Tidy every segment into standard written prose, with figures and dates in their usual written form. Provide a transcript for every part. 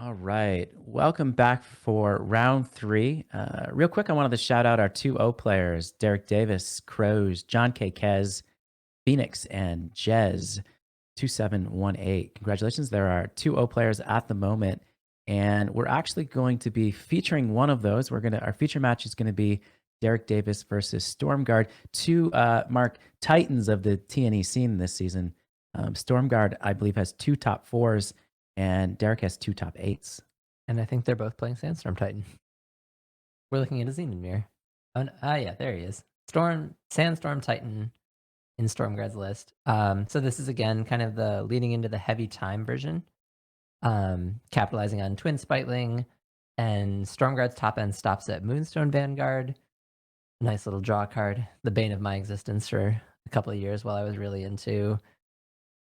All right. Welcome back for round three. Real quick, I wanted to shout out our two O players, Derek Davis, Crows, John K. Kez, Phoenix, and Jez2718. Congratulations. There are two O players at the moment, and we're actually going to be featuring one of those. Our feature match is going to be Derek Davis versus Stormguard, two Mark Titans of the TNE scene this season. Stormguard, I believe, has two top fours, and Derek has two top eights. And I think they're both playing Sandstorm Titan. We're looking at a Xenon mirror. Yeah, there he is. Sandstorm Titan in Stormguard's list. So this is again kind of the leading into the heavy time version. Capitalizing on Twin Spitling, and Stormguard's top end stops at Moonstone Vanguard. Nice little draw card. The bane of my existence for a couple of years while I was really into,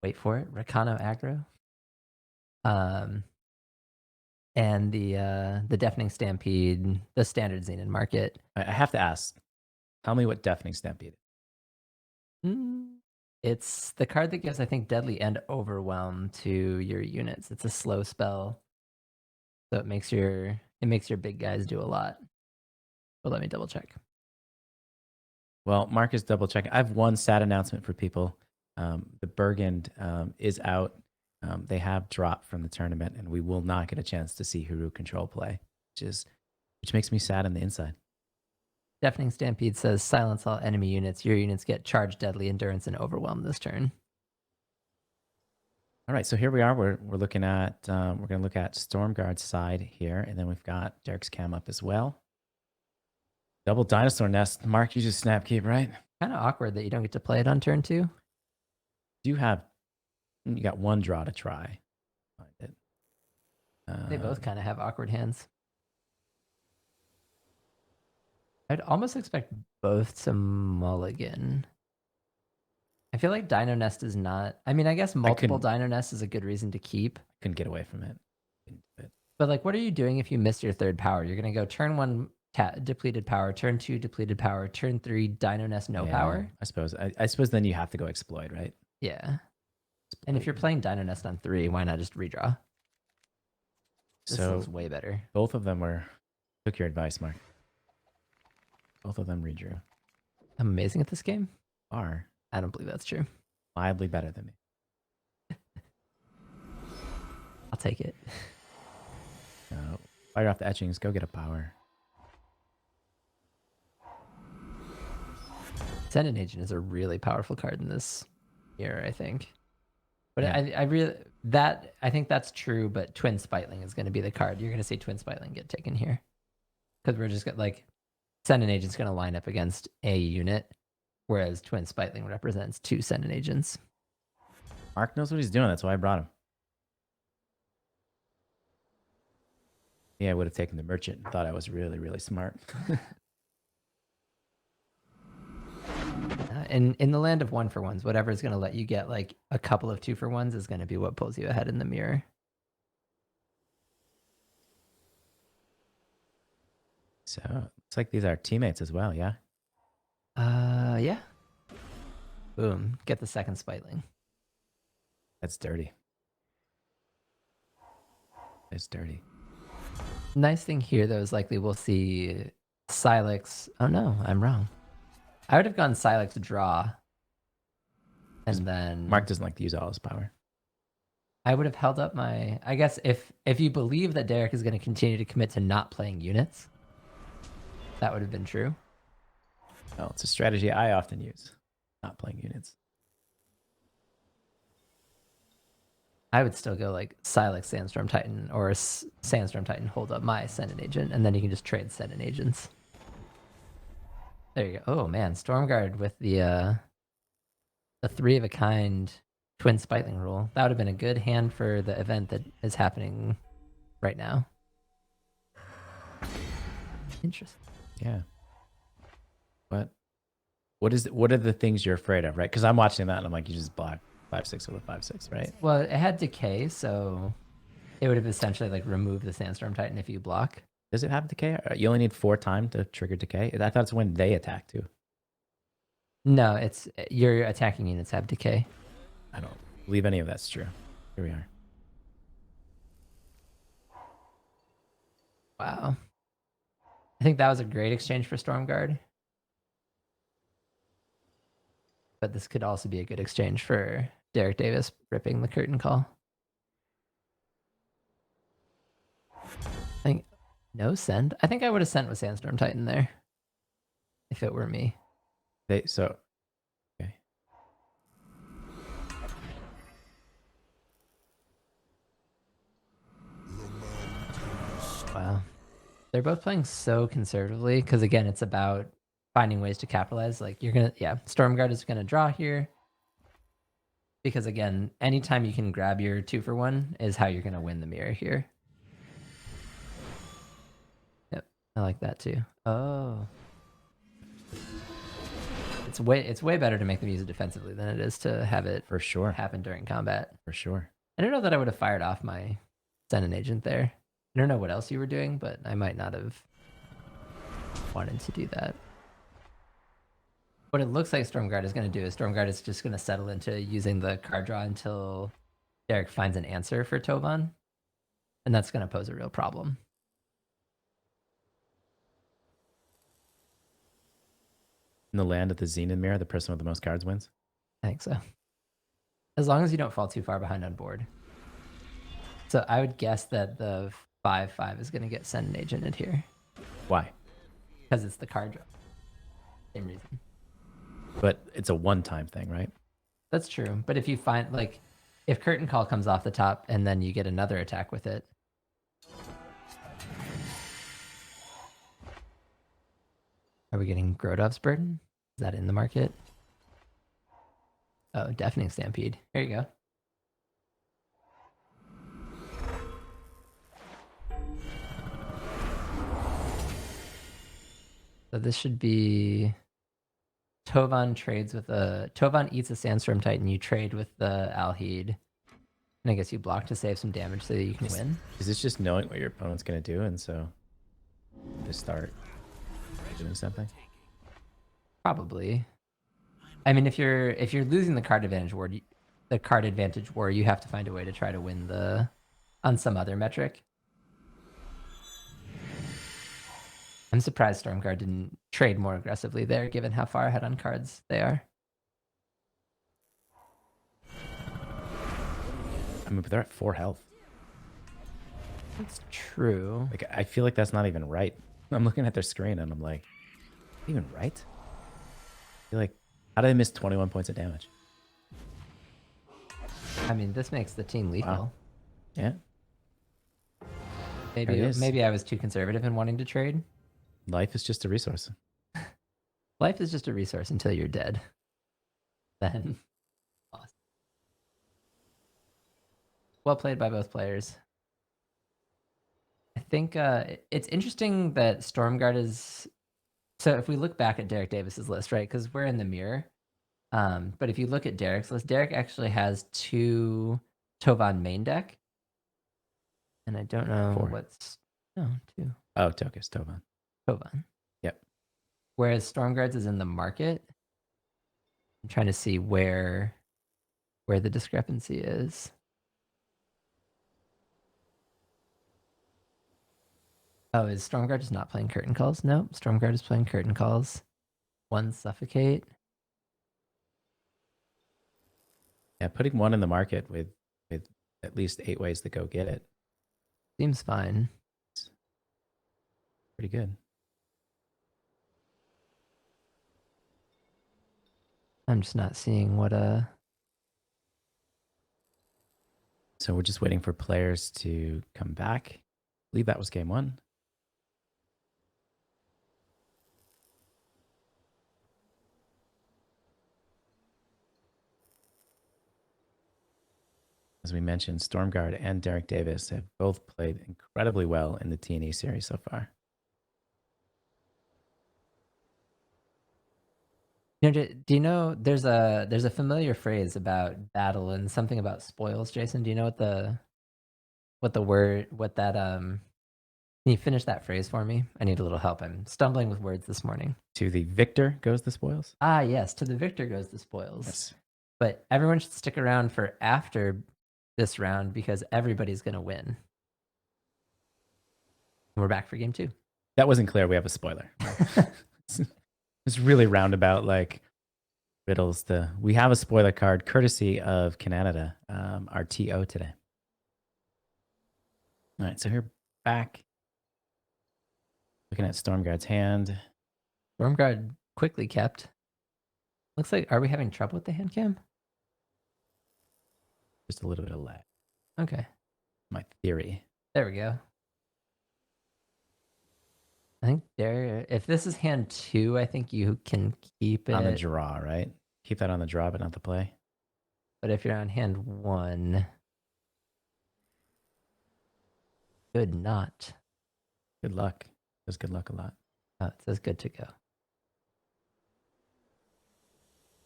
wait for it, Rakano aggro. And the Deafening Stampede, the standard Xenon market. I have to ask, tell me what Deafening Stampede is. It's the card that gives, I think, Deadly and Overwhelm to your units. It's a slow spell, so it makes your big guys do a lot. But let me double check. Well, Mark is double checking. I have one sad announcement for people. The Burgund is out. They have dropped from the tournament, and we will not get a chance to see Huru Control play, which makes me sad on the inside. Deafening Stampede says silence all enemy units. Your units get charged, deadly, endurance, and overwhelm this turn. All right, so here we are. We're looking at we're going to look at Stormguard's side here, and then we've got Derek's cam up as well. Double dinosaur nest. Mark, you just snap keep, right? Kind of awkward that you don't get to play it on turn 2. You got one draw to try. Find it. They both kind of have awkward hands. I'd almost expect both to mulligan. I feel like Dino Nest is not. I mean, I guess multiple Dino Nest is a good reason to keep. Couldn't get away from it. But like, what are you doing if you miss your third power? You're gonna go turn 1 depleted power, turn 2 depleted power, turn 3 Dino Nest no power. I suppose. I suppose then you have to go exploit, right? Yeah. And if you're playing Dino Nest on 3, why not just redraw? This looks way better. Both of them took your advice, Mark. Both of them redrew. I'm amazing at this game. I don't believe that's true. Mildly better than me. I'll take it. Fire off the etchings. Go get a power. Ascendant Agent is a really powerful card in this era, I think. But yeah. I think that's true, but Twin Spitling is going to be the card. You're going to see Twin Spitling get taken here. Because we're just like, Ascendant Agent's going to line up against a unit, whereas Twin Spitling represents 2 Ascendant Agents. Mark knows what he's doing. That's why I brought him. Yeah, I would have taken the Merchant and thought I was really, really smart. In the land of 1-for-1s, whatever is going to let you get like a couple of 2-for-1s is going to be what pulls you ahead in the mirror. So it's like these are teammates as well, yeah? Yeah. Boom. Get the second Spitling. That's dirty. It's dirty. Nice thing here, though, is likely we'll see Silex. Oh, no, I'm wrong. I would have gone Silex draw. And then Mark doesn't like to use all his power. I would have held up my. I guess if you believe that Derek is going to continue to commit to not playing units, that would have been true. Well, it's a strategy I often use. Not playing units. I would still go like Silex Sandstorm Titan or Sandstorm Titan hold up my Ascendant Agent, and then you can just trade Ascendant Agents. There you go. Oh man, Stormguard with the 3-of-a-kind Twin Spitling rule. That would have been a good hand for the event that is happening right now. Interesting. Yeah. What are the things you're afraid of, right? Because I'm watching that and I'm like, you just block 5/6 with a 5/6, right? Well, it had decay, so it would have essentially like removed the Sandstorm Titan if you block. Does it have decay? You only need 4 time to trigger decay. I thought it's when they attack too. No, it's your attacking units have decay. I don't believe any of that's true. Here we are. Wow. I think that was a great exchange for Stormguard. But this could also be a good exchange for Derek Davis ripping the curtain call. I think no send. I think I would have sent with Sandstorm Titan there if it were me. Okay. Wow. They're both playing so conservatively because, again, it's about finding ways to capitalize. Like, you're going to, yeah, Stormguard is going to draw here. Because, again, anytime you can grab your 2-for-1 is how you're going to win the mirror here. Yep, I like that too. Oh. It's way better to make them use it defensively than it is to have it For sure. happen during combat. For sure. I don't know that I would have fired off my send an agent there. I don't know what else you were doing, but I might not have wanted to do that. What it looks like Stormguard is going to do is Stormguard is just going to settle into using the card draw until Derek finds an answer for Tovan. And that's going to pose a real problem. In the land of the Zenith mirror, the person with the most cards wins. I think so. As long as you don't fall too far behind on board. So I would guess that the 5/5 is going to get send an agent in here. Why? Because it's the card draw. Same reason. But it's a one-time thing, right? That's true. But if you find, like, if Curtain Call comes off the top and then you get another attack with it. Are we getting Grodov's Burden? Is that in the market? Oh, Deafening Stampede. There you go. So this should be Tovan trades with a Tovan eats a Sandstorm Titan. You trade with the Alhede, and I guess you block to save some damage so that you can win. Is this just knowing what your opponent's going to do, and so just start doing something? Probably. I mean, if you're losing the card advantage war, you have to find a way to try to win the on some other metric. I'm surprised Stormguard didn't trade more aggressively there, given how far ahead on cards they are. I mean, but they're at 4 health. That's true. Like, I feel like that's not even right. I'm looking at their screen and I'm like, even right? I feel like, how did they miss 21 points of damage? I mean, this makes the team lethal. Wow. Yeah. Maybe I was too conservative in wanting to trade. Life is just a resource. Life is just a resource until you're dead. Then, awesome. Well played by both players. I think it's interesting that Stormguard is... So if we look back at Derek Davis's list, right, because we're in the mirror, but if you look at Derek's list, Derek actually has 2 Tovan main deck. And I don't know 4. what's... No, 2. Oh, Tokus, Tovan. Tovan. Yep. Whereas Stormguards is in the market. I'm trying to see where the discrepancy is. Oh, is Stormguard just not playing Curtain Calls? No, Stormguard is playing Curtain Calls. 1 Suffocate. Yeah, putting 1 in the market with at least 8 ways to go get it. Seems fine. It's pretty good. I'm just not seeing what So we're just waiting for players to come back. I believe that was game 1. As we mentioned, Stormguard and Derek Davis have both played incredibly well in the T&E series so far. You know, do you know there's a familiar phrase about battle and something about spoils, Jason? Do you know what that can you finish that phrase for me? I need a little help. I'm stumbling with words this morning. To the victor goes the spoils? Ah, yes, to the victor goes the spoils. Yes. But everyone should stick around for after this round because everybody's going to win. we're back for game 2. That wasn't clear. We have a spoiler. It's really roundabout, like riddles. We have a spoiler card courtesy of Canada, our TO today. All right, so here back. Looking at Stormguard's hand. Stormguard quickly kept. Looks like, are we having trouble with the hand cam? Just a little bit of lag. Okay. My theory. There we go. I think there, if this is hand 2, I think you can keep it. On the draw, right? Keep that on the draw, but not the play. But if you're on hand 1, good not. Good luck. Says good luck a lot. Oh, it says good to go.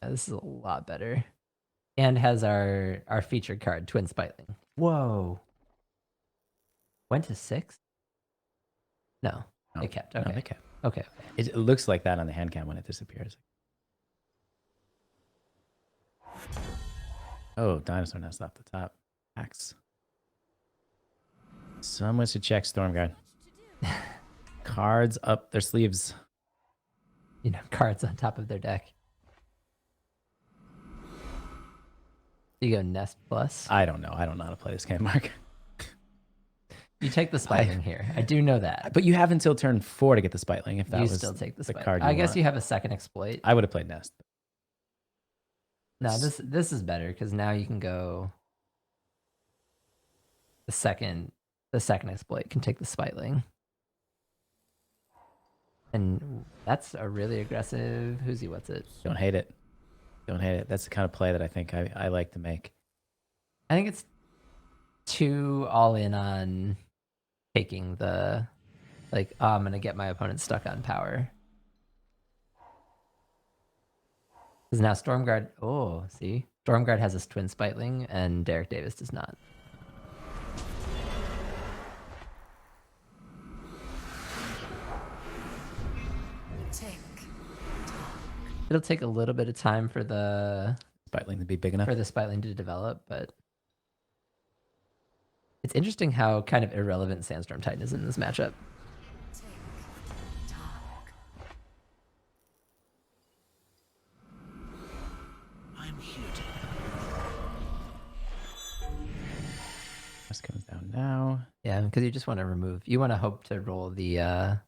Yeah, this is a lot better. And has our featured card, Twin Spitling. Whoa. Went to 6? No, No, it kept. no, Okay. they kept. Okay. It looks like that on the hand cam when it disappears. Oh, dinosaur nest off the top. Axe. Someone should check Stormguard. Cards up their sleeves. You know, cards on top of their deck. You go Nest Plus. I don't know. I don't know how to play this game, Mark. You take the Spitling here. I do know that. But you have until turn 4 to get the Spitling. If that You was still take the Spitling. card I guess want. you have a second exploit. I would have played Nest. No, this is better because now you can go the second exploit can take the Spitling. And that's a really aggressive what's it? Don't hate it. Don't hate it. That's the kind of play that I think I like to make. I think it's too all in on taking the like, oh, I'm gonna get my opponent stuck on power. Because now Stormguard, Stormguard has a Twin Spitling and Derek Davis does not. It'll take a little bit of time for the Spitling to be big enough. Spitling to develop, but it's interesting how kind of irrelevant Sandstorm Titan is in this matchup. This comes down now. Yeah, because you just want to you want to hope to roll the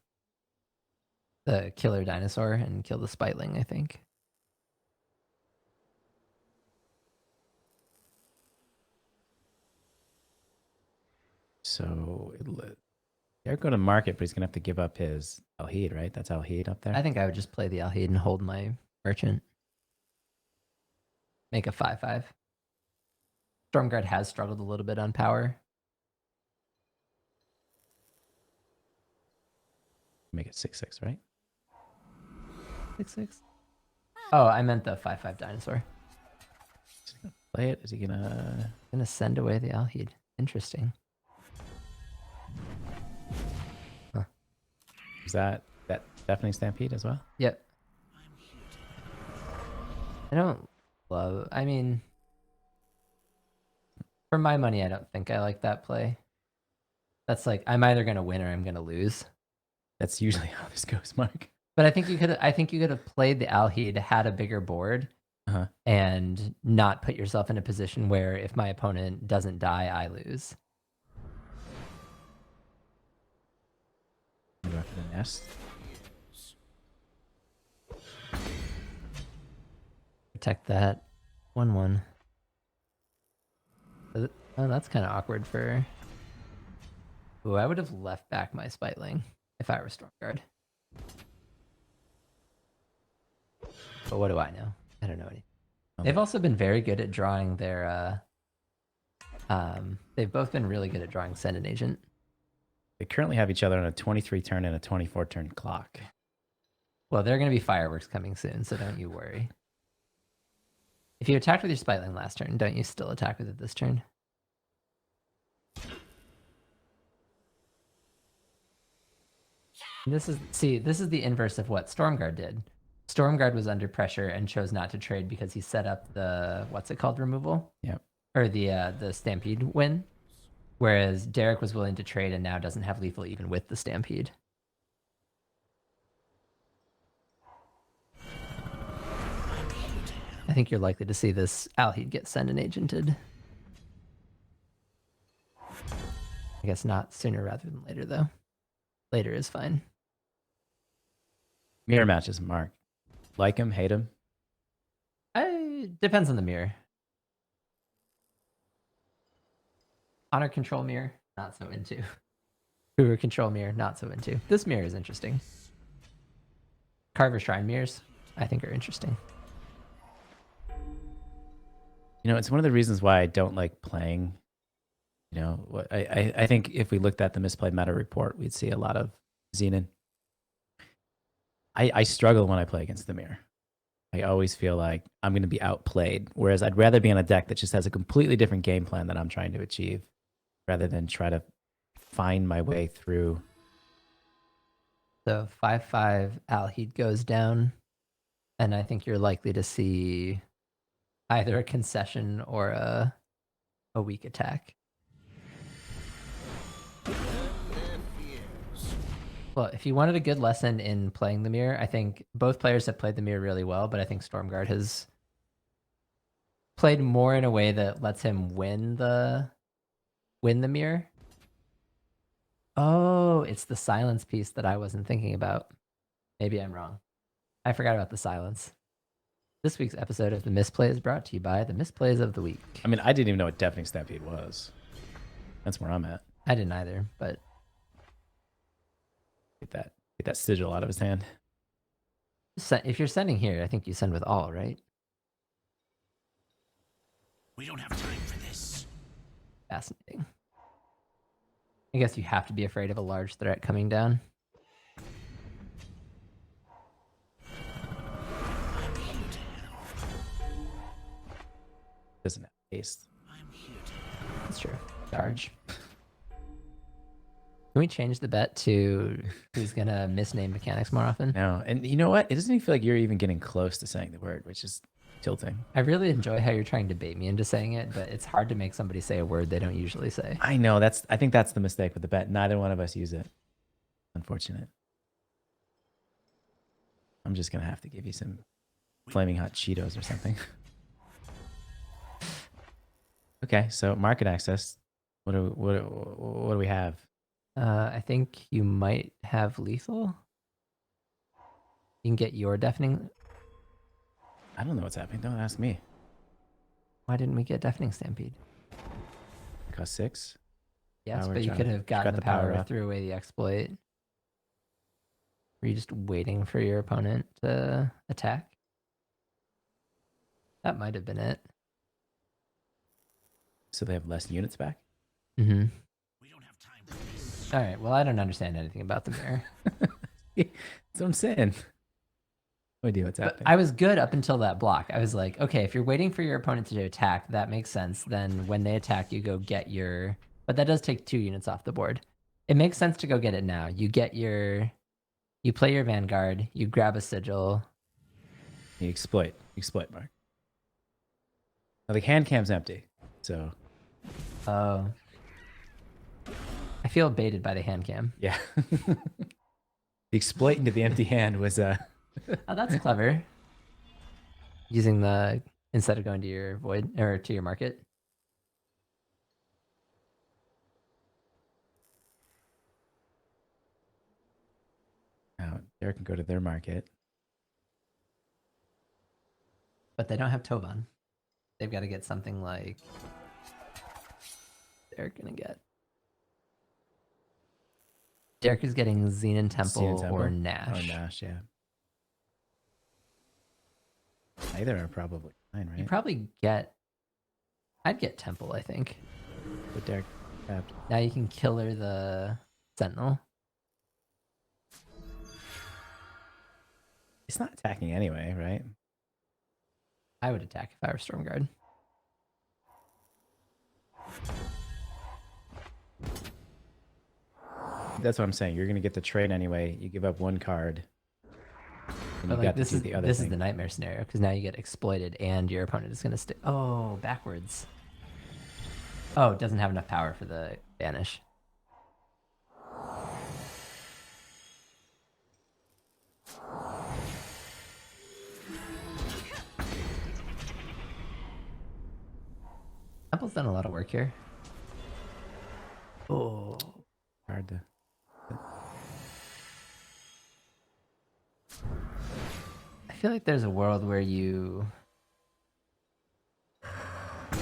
killer dinosaur and kill the Spitling, I think. So Derek go to market, but he's gonna have to give up his Alhid, right? That's Alhid up there. I think I would just play the Alhid and hold my merchant. Make a 5/5. Stormguard has struggled a little bit on power. Make it 6/6, right? 6/6. Oh, I meant the 5/5 dinosaur. Is he gonna play it? Is he gonna Send away the Alhid? Interesting. Huh. Is that definitely Stampede as well? Yep. I don't love. I mean, for my money, I don't think I like that play. That's like I'm either gonna win or I'm gonna lose. That's usually how this goes, Mark. But I think you could have played the Alhid, had a bigger board, and not put yourself in a position where if my opponent doesn't die, I lose. Go after the nest. Protect that. 1/1. Oh, that's kind of awkward for. Ooh, I would have left back my Spitling if I were Stormguard. But what do I know? I don't know anything. They've also been very good at drawing their. They've both been really good at drawing Send an Agent. They currently have each other on a 23 turn and a 24 turn clock. Well, there are going to be fireworks coming soon, so don't you worry. If you attacked with your Spitling last turn, don't you still attack with it this turn? This is the inverse of what Stormguard did. Stormguard was under pressure and chose not to trade because he set up the what's it called removal? Yep. Or the Stampede win. Whereas Derek was willing to trade and now doesn't have lethal even with the Stampede. I think you're likely to see this Alheed get sent and agented. I guess not sooner rather than later, though. Later is fine. Mirror matches, Mark. Like him, hate him? Depends on the mirror. Honor control mirror, not so into. Hoover control mirror, not so into. This mirror is interesting. Carver Shrine mirrors, I think, are interesting. You know, it's one of the reasons why I don't like playing. You know, I think if we looked at the misplayed meta report, we'd see a lot of Xenon. I struggle when I play against the mirror. I always feel like I'm going to be outplayed, whereas I'd rather be on a deck that just has a completely different game plan that I'm trying to achieve, rather than try to find my way through. So 5/5 Alheed goes down, and I think you're likely to see either a concession or a weak attack. Well, if you wanted a good lesson in playing the mirror, I think both players have played the mirror really well, but I think Stormguard has played more in a way that lets him win the mirror. Oh, it's the silence piece that I wasn't thinking about. Maybe I'm wrong. I forgot about the silence. This week's episode of The Misplay is brought to you by the Misplays of the Week. I mean, I didn't even know what Deafening Stampede was. That's where I'm at. I didn't either, but Get that sigil out of his hand. if you're sending here, I think you send with all, right? We don't have time for this. Fascinating. I guess you have to be afraid of a large threat coming down. Doesn't have haste. That's true. Charge. Can we change the bet to who's gonna misname mechanics more often? No, and you know what? It doesn't even feel like you're even getting close to saying the word, which is tilting. I really enjoy how you're trying to bait me into saying it, but it's hard to make somebody say a word they don't usually say. I know I think that's the mistake with the bet. Neither one of us use it. Unfortunate. I'm just gonna have to give you some flaming hot Cheetos or something. Okay, so market access. What do we have? I think you might have lethal. You can get your deafening. I don't know what's happening. Don't ask me. Why didn't we get deafening stampede? Cost 6. Yes, Power but you charge. could have gotten Got the the power power, up. threw away the exploit. Were you just waiting for your opponent to attack? That might have been it. So they have less units back. Mm-hmm. We don't have time for this. All right. Well, I don't understand anything about the mirror. That's what I'm saying. No idea what's But happening. I was good up until that block. I was like, okay, if you're waiting for your opponent to attack, that makes sense. Then when they attack, you go get your... But that does take 2 units off the board. It makes sense to go get it now. You get your... You play your Vanguard. You grab a Sigil. You exploit, Mark. Now the hand cam's empty, so Oh. I feel baited by the hand cam. yeah. The exploit into the empty hand was Oh, that's clever. Using the... Instead of going to your void... Or to your market. Now Derek can go to their market. But they don't have Tovan. They've got to get something like... They're going to get... Derek is getting Xenon Temple, Xenon Temple? or Nash. Oh, Nash, yeah. Either are probably fine, You right? probably get... I'd get Temple, I think. But Derek tapped. Now you can killer the Sentinel. It's not attacking anyway, right? I would attack if I were Stormguard. That's what I'm saying. You're gonna get the trade anyway. You give up 1 card. And you But got like, to this do is the other this thing. is the nightmare scenario, because now you get exploited and your opponent is going to stay... Oh, backwards. Oh, it doesn't have enough power for the Banish. Temple's done a lot of work here. Oh, hard to. I feel like there's a world where you...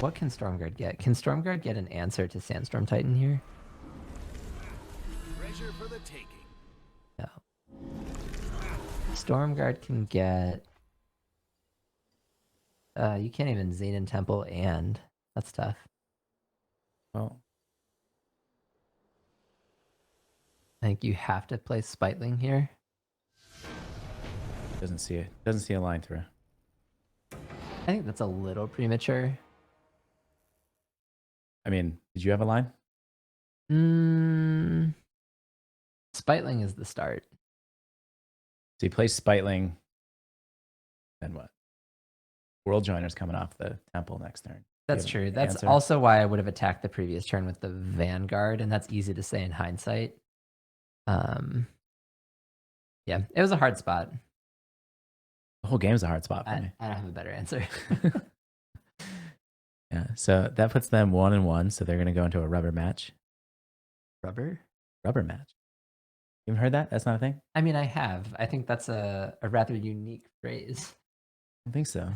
What can Stormguard get? Can Stormguard get an answer to Sandstorm Titan here? Treasure for the taking. No. Stormguard can get... you can't even Xenon Temple and... That's tough. Well, I think you have to play Spitling here. doesn't see it. Doesn't see a line through. I think that's a little premature. I mean, did you have a line? Spitling is the start. So you play Spitling. Then what? World Joiner's coming off the temple next turn. That's You have true. an That's answer? also why I would have attacked the previous turn with the Vanguard, and that's easy to say in hindsight. Yeah, it was a hard spot. The whole game's a hard spot for me. I don't have a better answer. Yeah, so that puts them 1-1. So they're gonna go into a rubber match. Rubber? Rubber match. You haven't heard that? That's not a thing. I mean, I have. I think that's a rather unique phrase. I don't think so.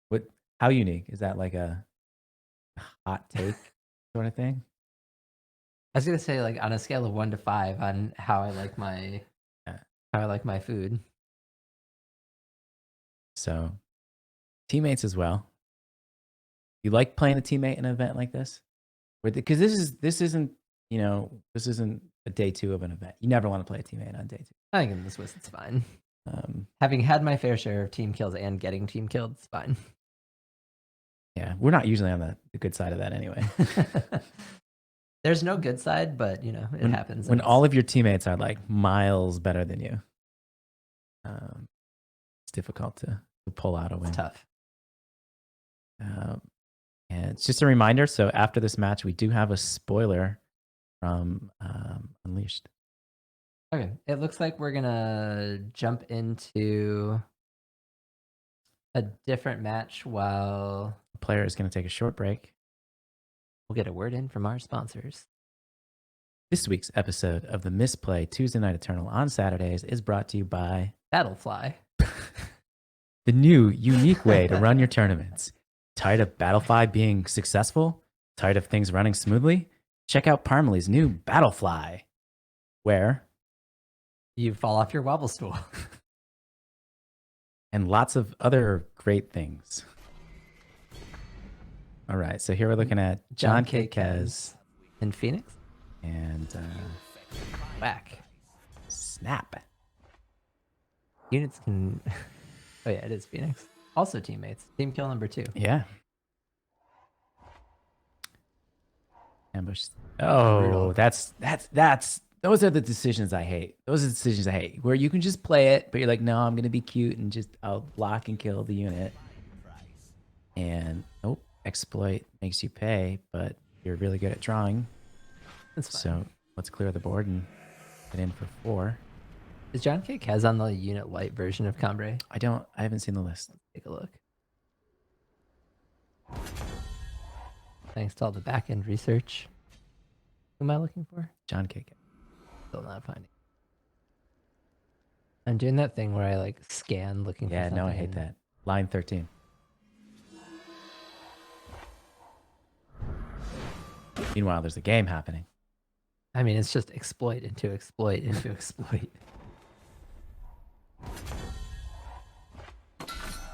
What? How unique is that? Like a hot take sort of thing? I was gonna say, like, on a scale of 1 to 5 on how I like my Yeah. how I like my food. So teammates as well. You like playing a teammate in an event like this? Because this isn't a day 2 of an event. You never want to play a teammate on day 2. I think in the Swiss it's fine. Um, Having had my fair share of team kills and getting team killed, it's fine. yeah, we're not usually on the good side of that anyway. There's no good side, but it happens. When and all of your teammates are like miles better than you, it's difficult to pull out a win. it's tough. And it's just a reminder. So after this match, we do have a spoiler from Unleashed. Okay, it looks like we're gonna jump into a different match while The player is going to take a short break. we'll get a word in from our sponsors. This week's episode of the Misplay Tuesday Night Eternal on Saturdays is brought to you by Battlefly. the new, unique way to run your tournaments. Tired of Battlefly being successful? Tired of things running smoothly? Check out Parmley's new Battlefly, where You fall off your wobble stool. and lots of other great things. All right, so here we're looking at John K. Kez in Phoenix. and Whack. Snap. Units can. Oh yeah, it is Phoenix. Also teammates. Team kill number 2. Yeah. Ambush. Oh, Brutal. that's those are the decisions I hate. Those are the decisions I hate. Where you can just play it, but you're like, no, I'm gonna be cute and I'll block and kill the unit. And exploit makes you pay, but you're really good at drawing. That's fine. So let's clear the board and get in for 4. Is John K. Kez on the unit light version of Cambrai? I haven't seen the list. Take a look. Thanks to all the back end research. Who am I looking for? John K. Still not finding. I'm doing that thing where I like scan looking for Yeah, something. no, I hate that. Line 13. Meanwhile, there's a game happening. I mean, it's just exploit into exploit into exploit.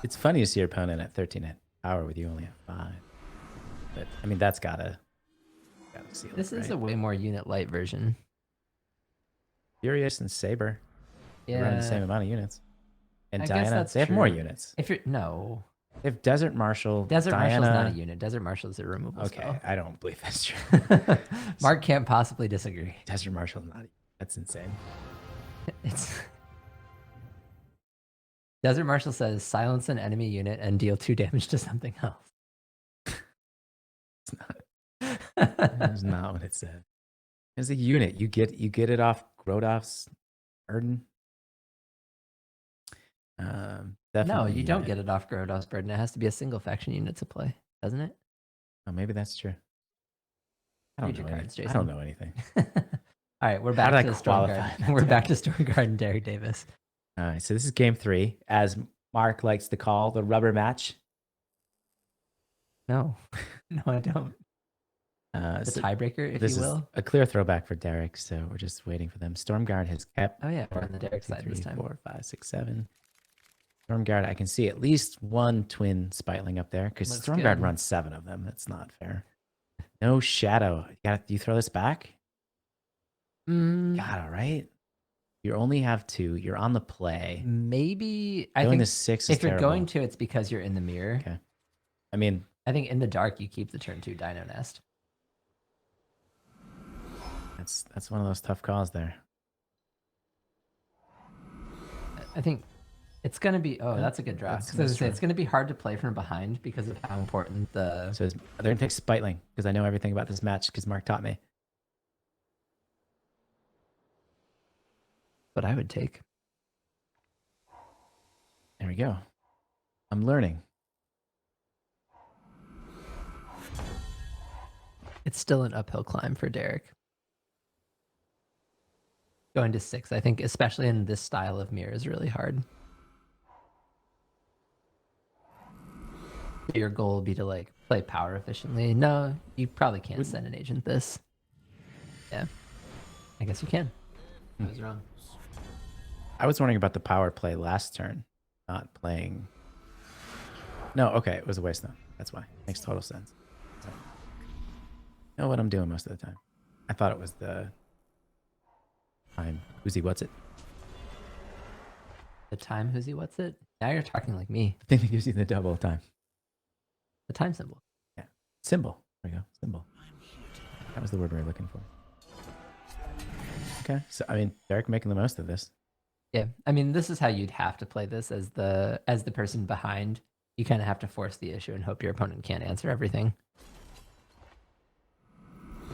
It's funny to see your opponent at 13 at power with you only at 5. But I mean, that's gotta seal This it, is right? a way more unit light version. Furious and Saber Yeah. run the same amount of units. And I guess Diana, that's they have more true. units. If you're no, They have Desert Marshal. Desert Diana, Marshal's not a unit. Desert Marshal is a removal Okay, spell. I don't believe that's true. Mark can't possibly disagree. Desert Marshal, that's insane. It's Desert Marshal says silence an enemy unit and deal 2 damage to something else. It's not. That's not what it said. It's a unit. You get it off Grodov's burden. No, Definitely. you don't unit. get it off Grodov's burden. It has to be a single faction unit to play, doesn't it? Oh, maybe that's true. I don't Read your know. cards, I don't Jason. know anything. All right, we're How back did to I qualify Stormguard. that We're back to deck? Stormguard and Derek Davis. All right, so this is game 3, as Mark likes to call the rubber match. No, no, I don't. The So tiebreaker, if this you is will. a clear throwback for Derek, so we're just waiting for them. Stormguard has kept. Oh yeah, we're on the Derek 2, side 3, this time. 4, 5, 6, 7. Stormguard, I can see at least one twin Spitling up there because Looks Stormguard good. runs 7 of them. That's not fair. No shadow. You throw this back? Mm, Gotta, right? You only have 2. You're on the play. maybe I Going think to 6 is if you're terrible. going to, it's because you're in the mirror. Okay. I mean, I think in the dark you keep the turn 2 Dino Nest. that's one of those tough calls there. I think it's gonna be. Oh, Yeah, that's a good draw. that's- So I was that's gonna say, true. it's gonna be hard to play from behind because of how important the. So they're going to take Spitling because I know everything about this match because Mark taught me. What I would take. There we go. I'm learning. It's still an uphill climb for Derek. Going to 6, I think, especially in this style of mirror, is really hard. Your goal would be to like play power efficiently. No, you probably can't send an agent this. Yeah, I guess you can. I was wrong. I was wondering about the power play last turn, not playing. No, okay, it was a waste. No, that's why. Makes total sense. So, know what I'm doing most of the time. I thought it was the time. Uzi, what's it? The time, who's he? What's it? Now you're talking like me. The thing that gives you the double time. The time symbol. Yeah, symbol. There we go. Symbol. That was the word we were looking for. Okay, so I mean, Derek making the most of this. Yeah, I mean, this is how you'd have to play this as the person behind. You kind of have to force the issue and hope your opponent can't answer everything.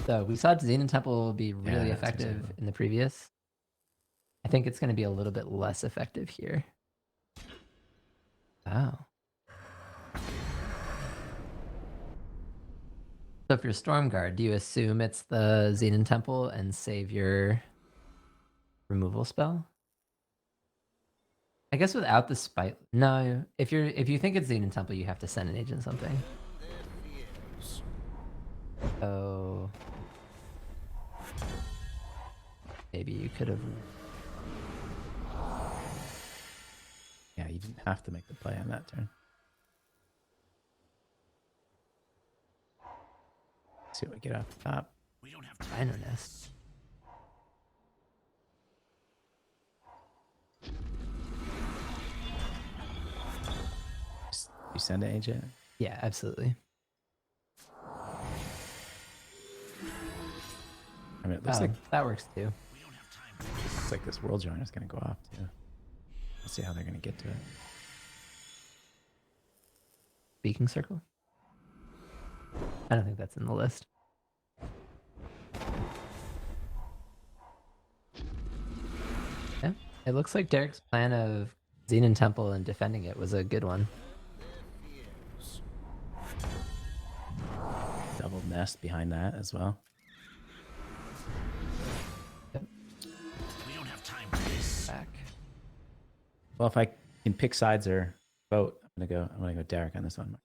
So we saw Xenon Temple be really Yeah, that's effective exactly. in the previous. I think it's going to be a little bit less effective here. Oh. So if you're Stormguard, do you assume it's the Xenon Temple and save your removal spell? I guess without the spite. No, if you think it's Xenon Temple, you have to send an agent something. Oh. Maybe you could have. Yeah, you didn't have to make the play on that turn. Let's see what we get off the top. We don't have time. Dino Nest. You send an agent. Yeah, absolutely. I mean, it looks Oh, like that works too. We don't have time for this. looks like this world joiner is going to go off too. Let's see how they're going to get to it. Speaking circle. I don't think that's in the list. Yeah, it looks like Derek's plan of Xenon Temple and defending it was a good one. Double nest behind that as well. We don't have time for this. Back. Well, if I can pick sides or vote, I'm gonna go Derek on this one.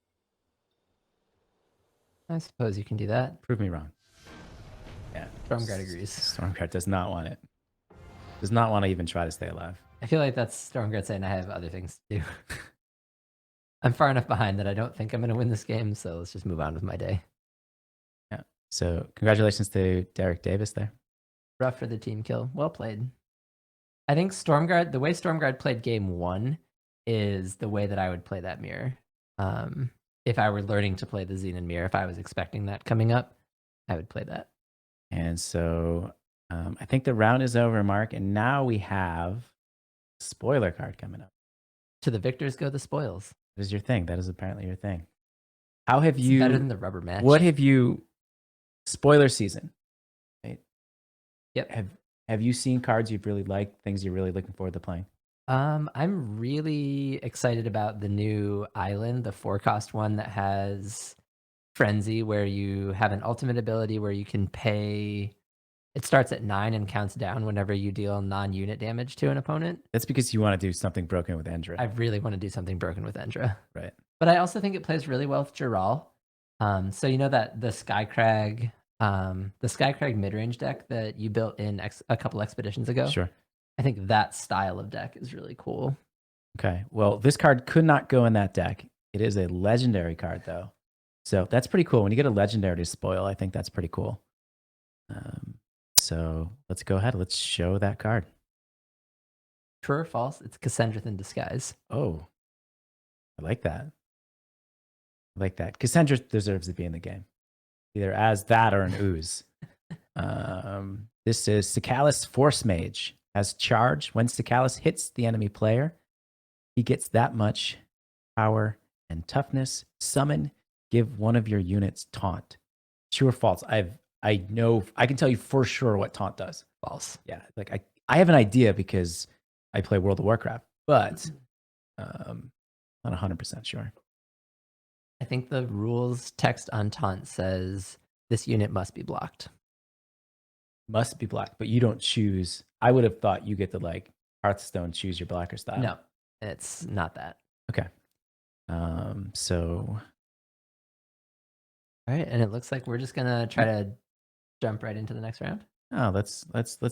I suppose you can do that. Prove me wrong. Yeah. Stormguard agrees. Stormguard does not want it. Does not want to even try to stay alive. I feel like that's Stormguard saying I have other things to do. I'm far enough behind that I don't think I'm going to win this game, so let's just move on with my day. Yeah. So congratulations to Derek Davis there. Rough for the team kill. Well played. I think Stormguard, the way Stormguard played game 1 is the way that I would play that mirror. If I were learning to play the Xenon mirror, if I was expecting that coming up, I would play that. And so I think the round is over, Mark. And now we have a spoiler card coming up. To the victors go the spoils. That is your thing. That is apparently your thing. How have It's you better than the rubber match. What have you spoiler season. Right? Yep. Have you seen cards you've really liked? Things you're really looking forward to playing? I'm really excited about the new island, the 4-cost one that has Frenzy, where you have an ultimate ability where you can pay. It starts at 9 and counts down whenever you deal non-unit damage to an opponent. That's because you want to do something broken with Endra. I really want to do something broken with Endra. Right. But I also think it plays really well with Jural. So you know that the Skycrag mid-range deck that you built in a couple expeditions ago? Sure. I think that style of deck is really cool. Okay. Well, this card could not go in that deck. It is a legendary card, though. So that's pretty cool. When you get a legendary to spoil, I think that's pretty cool. So let's go ahead. Let's show that card. True or false? It's Cassandra in disguise. Oh, I like that. I like that. Cassandra deserves to be in the game, either as that or an ooze. This is Cicalis Force Mage. Has charge. When Cicalis hits the enemy player, he gets that much power and toughness. Summon. Give one of your units taunt. True or false? I know. I can tell you for sure what taunt does. False. Yeah, like I have an idea because I play World of Warcraft, but not 100% sure. I think the rules text on taunt says this unit must be blocked. Must be blocked, but you don't choose. I would have thought you get to like Hearthstone choose your blocker style. No, it's not that. Okay. So. All right, and it looks like we're just gonna try to jump right into the next round. Oh, let's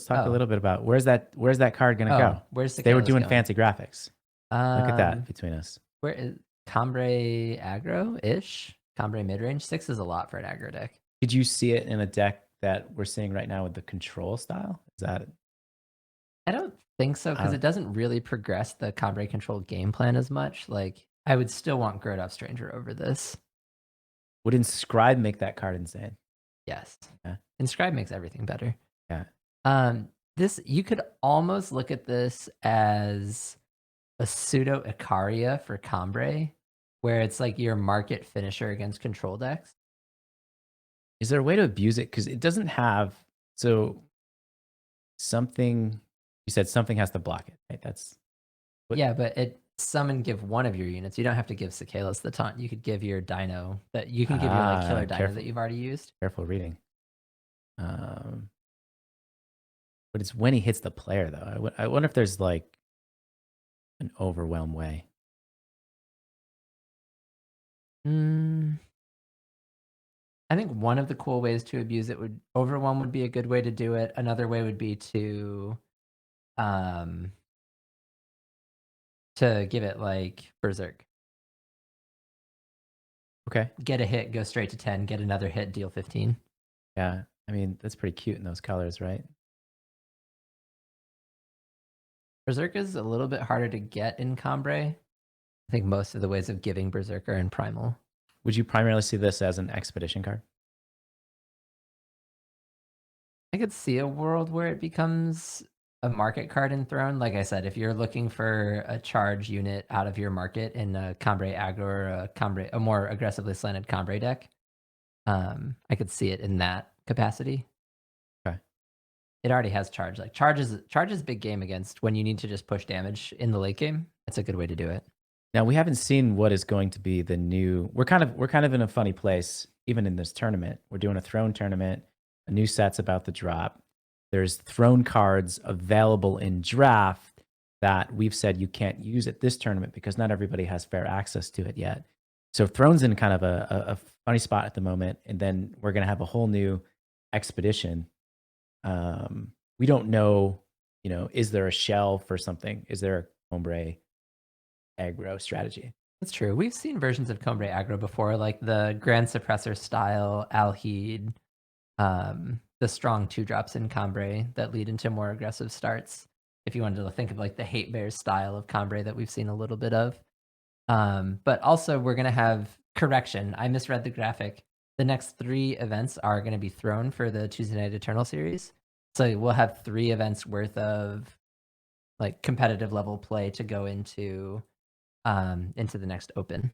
talk a little bit about where's that card gonna go? Where's they were Cicalis doing going? fancy graphics. Look at that between us. Where is Cambrai aggro-ish? Cambrai mid-range 6 is a lot for an aggro deck. Did you see it in a deck that we're seeing right now with the control style? Is that? I don't think so, because it doesn't really progress the Cambrai control game plan as much. Like, I would still want Grodov Stranger over this. Would Inscribe make that card insane? Yes. Yeah. Inscribe makes everything better. Yeah. This, you could almost look at this as a pseudo Icaria for Cambrai, where it's like your market finisher against control decks. Is there a way to abuse it? Because it doesn't have something. You said something has to block it, right? That's yeah, but it summon give one of your units. You don't have to give Cicalis the taunt. You could give your dino that you can give your like killer dino that you've already used. Careful reading. But it's when he hits the player, though. I wonder if there's like an overwhelm way. I think one of the cool ways to abuse it would overwhelm would be a good way to do it. Another way would be to give it like Berserk. Okay. Get a hit, go straight to 10. Get another hit, deal 15. Yeah. I mean, that's pretty cute in those colors, right? Berserk is a little bit harder to get in Cambrai. I think most of the ways of giving Berserk are in Primal. Would you primarily see this as an expedition card? I could see a world where it becomes a market card in Throne. Like I said, if you're looking for a charge unit out of your market in a Cambrai aggro or a more aggressively slanted Cambrai deck, I could see it in that capacity. Okay. It already has charge. Like charge is big game against when you need to just push damage in the late game. That's a good way to do it. Now we haven't seen what is going to be the new. We're kind of in a funny place, even in this tournament. We're doing a Throne tournament. A new set's about to drop. There's Throne cards available in draft that we've said you can't use at this tournament because not everybody has fair access to it yet. So Throne's in kind of a funny spot at the moment, and then we're going to have a whole new expedition. We don't know, is there a shell for something? Is there a Cambrai aggro strategy? That's true. We've seen versions of Cambrai aggro before, like the Grand Suppressor style Alhede, the strong 2-drops in Cambrai that lead into more aggressive starts. If you wanted to think of like the Hate Bears style of Cambrai that we've seen a little bit of. But also we're going to have correction. I misread the graphic. The next 3 events are going to be Throne for the Tuesday Night Eternal series. So we'll have 3 events worth of like competitive level play to go into the next open.